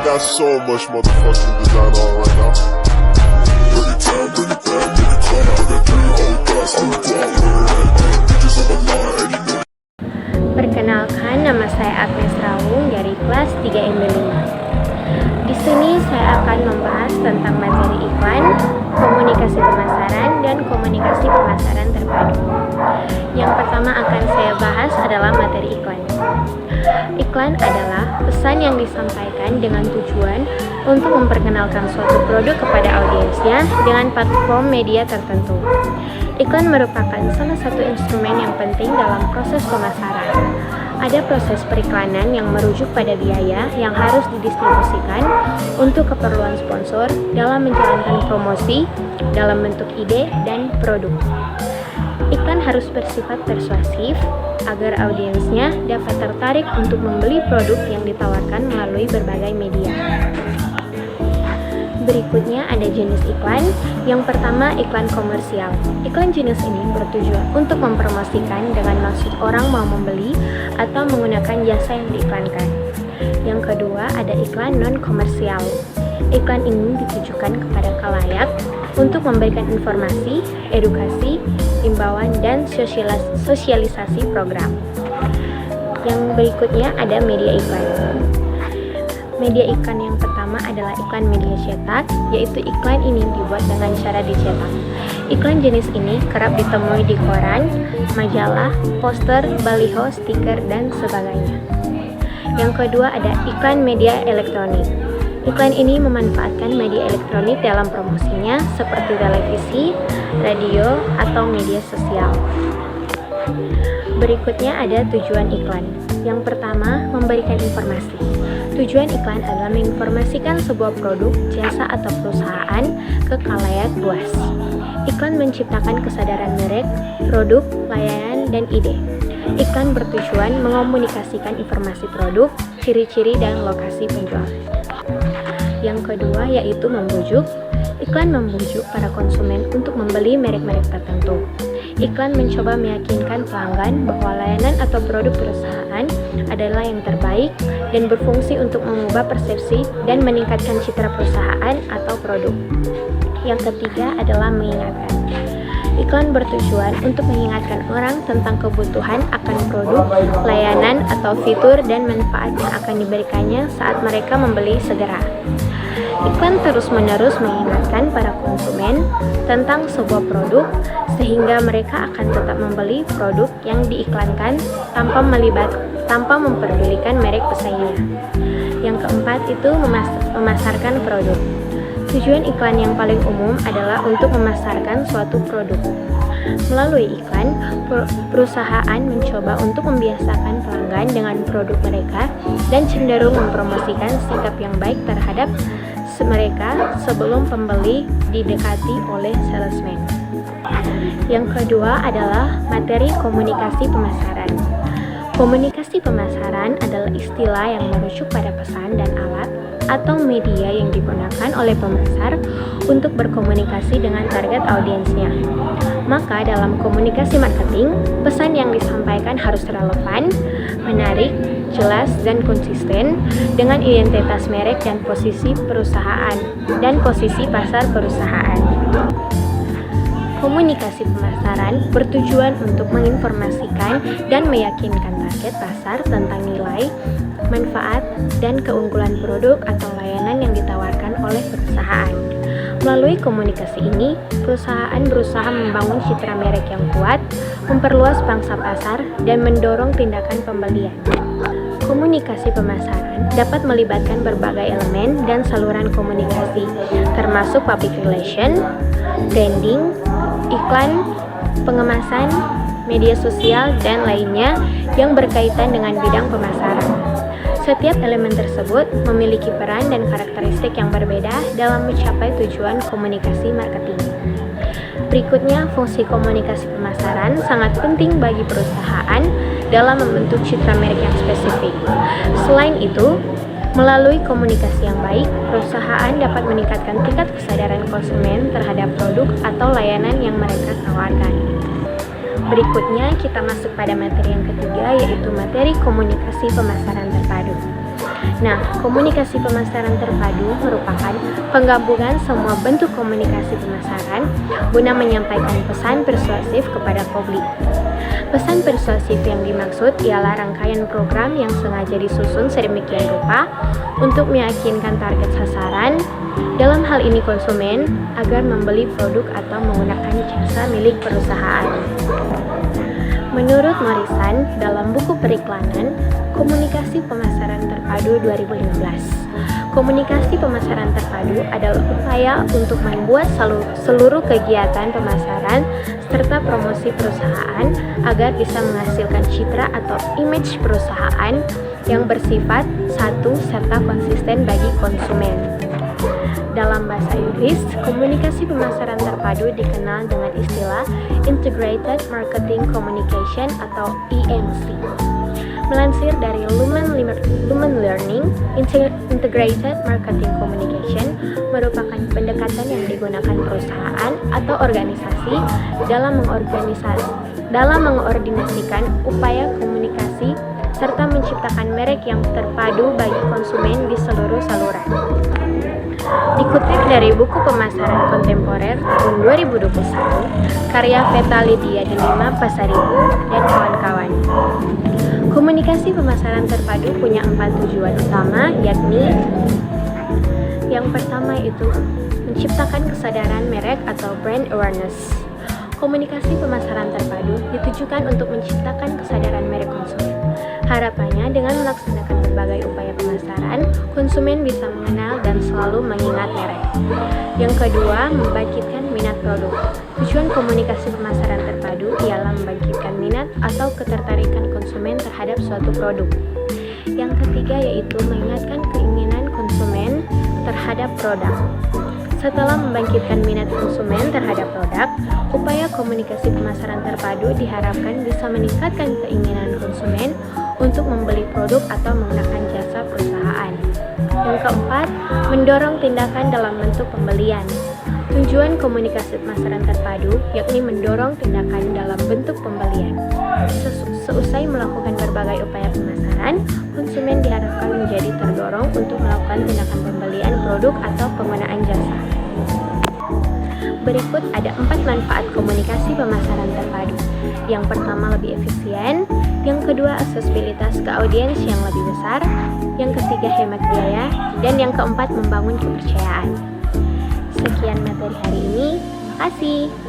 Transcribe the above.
got so much motherfucking design on right now. Bring it down, bring it down, bring it down. I got 3 whole thoughts on the block. Bitches on the line, and you know. Perkenalkan, nama saya Agnes Rawung dari kelas 3 MB5. Di sini saya akan membahas tentang materi iklan, komunikasi pemasaran, dan komunikasi pemasaran terpadu. Yang pertama akan saya bahas adalah materi iklan. Iklan adalah pesan yang disampaikan dengan tujuan untuk memperkenalkan suatu produk kepada audiensnya dengan platform media tertentu. Iklan merupakan salah satu instrumen yang penting dalam proses pemasaran. Ada proses periklanan yang merujuk pada biaya yang harus didistribusikan untuk keperluan sponsor dalam menjalankan promosi dalam bentuk ide dan produk. Iklan harus bersifat persuasif agar audiensnya dapat tertarik untuk membeli produk yang ditawarkan melalui berbagai media. Berikutnya ada jenis iklan. Yang pertama, iklan komersial. Iklan jenis ini bertujuan untuk mempromosikan dengan maksud orang mau membeli atau menggunakan jasa yang diiklankan. Yang kedua, ada iklan non-komersial. Iklan ini ditujukan kepada khalayak untuk memberikan informasi, edukasi, imbauan, dan sosialisasi program. Yang berikutnya ada media iklan. Media iklan yang pertama adalah iklan media cetak, yaitu iklan ini dibuat dengan cara dicetak. Iklan jenis ini kerap ditemui di koran, majalah, poster, baliho, stiker, dan sebagainya. Yang kedua ada iklan media elektronik. Iklan ini memanfaatkan media elektronik dalam promosinya seperti televisi, radio, atau media sosial. Berikutnya ada tujuan iklan. Yang pertama, memberikan informasi. Tujuan iklan adalah menginformasikan sebuah produk, jasa, atau perusahaan ke khalayak luas. Iklan menciptakan kesadaran merek, produk, layanan, dan ide. Iklan bertujuan mengomunikasikan informasi produk, ciri-ciri, dan lokasi penjual. Yang kedua yaitu membujuk. Iklan membujuk para konsumen untuk membeli merek-merek tertentu. Iklan mencoba meyakinkan pelanggan bahwa layanan atau produk perusahaan adalah yang terbaik dan berfungsi untuk mengubah persepsi dan meningkatkan citra perusahaan atau produk. Yang ketiga adalah mengingatkan. Iklan bertujuan untuk mengingatkan orang tentang kebutuhan akan produk, layanan, atau fitur dan manfaat yang akan diberikannya saat mereka membeli segera. Iklan terus-menerus mengingatkan para konsumen tentang sebuah produk sehingga mereka akan tetap membeli produk yang diiklankan tanpa memperdulikan merek pesaingnya. Yang keempat itu memasarkan produk. Tujuan iklan yang paling umum adalah untuk memasarkan suatu produk. Melalui iklan, perusahaan mencoba untuk membiasakan pelanggan dengan produk mereka dan cenderung mempromosikan sikap yang baik terhadap mereka sebelum pembeli didekati oleh salesman. Yang kedua adalah materi komunikasi pemasaran. Komunikasi pemasaran adalah istilah yang merujuk pada pesan dan alat atau media yang digunakan oleh pemasar untuk berkomunikasi dengan target audiensnya. Maka dalam komunikasi marketing, pesan yang disampaikan harus relevan, menarik, jelas, dan konsisten dengan identitas merek dan posisi perusahaan dan posisi pasar perusahaan. Komunikasi pemasaran bertujuan untuk menginformasikan dan meyakinkan target pasar tentang nilai, manfaat, dan keunggulan produk atau layanan yang ditawarkan oleh perusahaan. Melalui komunikasi ini, perusahaan berusaha membangun citra merek yang kuat, memperluas pangsa pasar, dan mendorong tindakan pembelian. Komunikasi pemasaran dapat melibatkan berbagai elemen dan saluran komunikasi, termasuk public relation, branding, iklan, pengemasan, media sosial, dan lainnya yang berkaitan dengan bidang pemasaran. Setiap elemen tersebut memiliki peran dan karakteristik yang berbeda dalam mencapai tujuan komunikasi marketing. Berikutnya, fungsi komunikasi pemasaran sangat penting bagi perusahaan dalam membentuk citra merek yang spesifik. Selain itu, melalui komunikasi yang baik, perusahaan dapat meningkatkan tingkat kesadaran konsumen terhadap produk atau layanan yang mereka tawarkan. Berikutnya, kita masuk pada materi yang ketiga, yaitu materi komunikasi pemasaran terpadu. Nah, komunikasi pemasaran terpadu merupakan penggabungan semua bentuk komunikasi pemasaran guna menyampaikan pesan persuasif kepada publik. Pesan persuasif yang dimaksud ialah rangkaian program yang sengaja disusun sedemikian rupa untuk meyakinkan target sasaran, dalam hal ini konsumen, agar membeli produk atau menggunakan jasa milik perusahaan. Menurut Morrison, dalam buku periklanan, Komunikasi Pemasaran Terpadu 2015, komunikasi pemasaran terpadu adalah upaya untuk membuat seluruh kegiatan pemasaran serta promosi perusahaan agar bisa menghasilkan citra atau image perusahaan yang bersifat satu serta konsisten bagi konsumen. Dalam bahasa Inggris, komunikasi pemasaran terpadu dikenal dengan istilah Integrated Marketing Communication atau EMC. Melansir dari Lumen Learning, Integrated Marketing Communication merupakan pendekatan yang digunakan perusahaan atau organisasi dalam mengordinasikan upaya komunikasi serta menciptakan merek yang terpadu bagi konsumen di seluruh saluran. Dikutip dari buku Pemasaran Kontemporer tahun 2021, karya Veta Lydia Delima Pasaribu dan kawan-kawan. Komunikasi pemasaran terpadu punya 4 tujuan utama, yakni yang pertama itu menciptakan kesadaran merek atau brand awareness. Komunikasi pemasaran terpadu ditujukan untuk menciptakan kesadaran merek konsumen. Harapannya dengan melaksanakan berbagai upaya pemasaran, konsumen bisa mengenal dan selalu mengingat merek. Yang kedua, membangkitkan minat produk. Tujuan komunikasi pemasaran terpadu ialah membangkitkan minat atau ketertarikan konsumen terhadap suatu produk. Yang ketiga yaitu mengingatkan keinginan konsumen terhadap produk. Setelah membangkitkan minat konsumen terhadap produk, upaya komunikasi pemasaran terpadu diharapkan bisa meningkatkan keinginan konsumen untuk membeli produk atau menggunakan jasa perusahaan. Yang keempat, mendorong tindakan dalam bentuk pembelian. Tujuan komunikasi pemasaran terpadu yakni mendorong tindakan dalam bentuk pembelian. Seusai melakukan berbagai upaya pemasaran, konsumen diharapkan menjadi terdorong untuk melakukan tindakan pembelian produk atau penggunaan jasa. Berikut ada 4 manfaat komunikasi pemasaran terpadu. Yang pertama, lebih efisien. Yang kedua, aksesibilitas ke audiens yang lebih besar. Yang ketiga, hemat biaya. Dan yang keempat, membangun kepercayaan. Sekian materi hari ini. Terima kasih.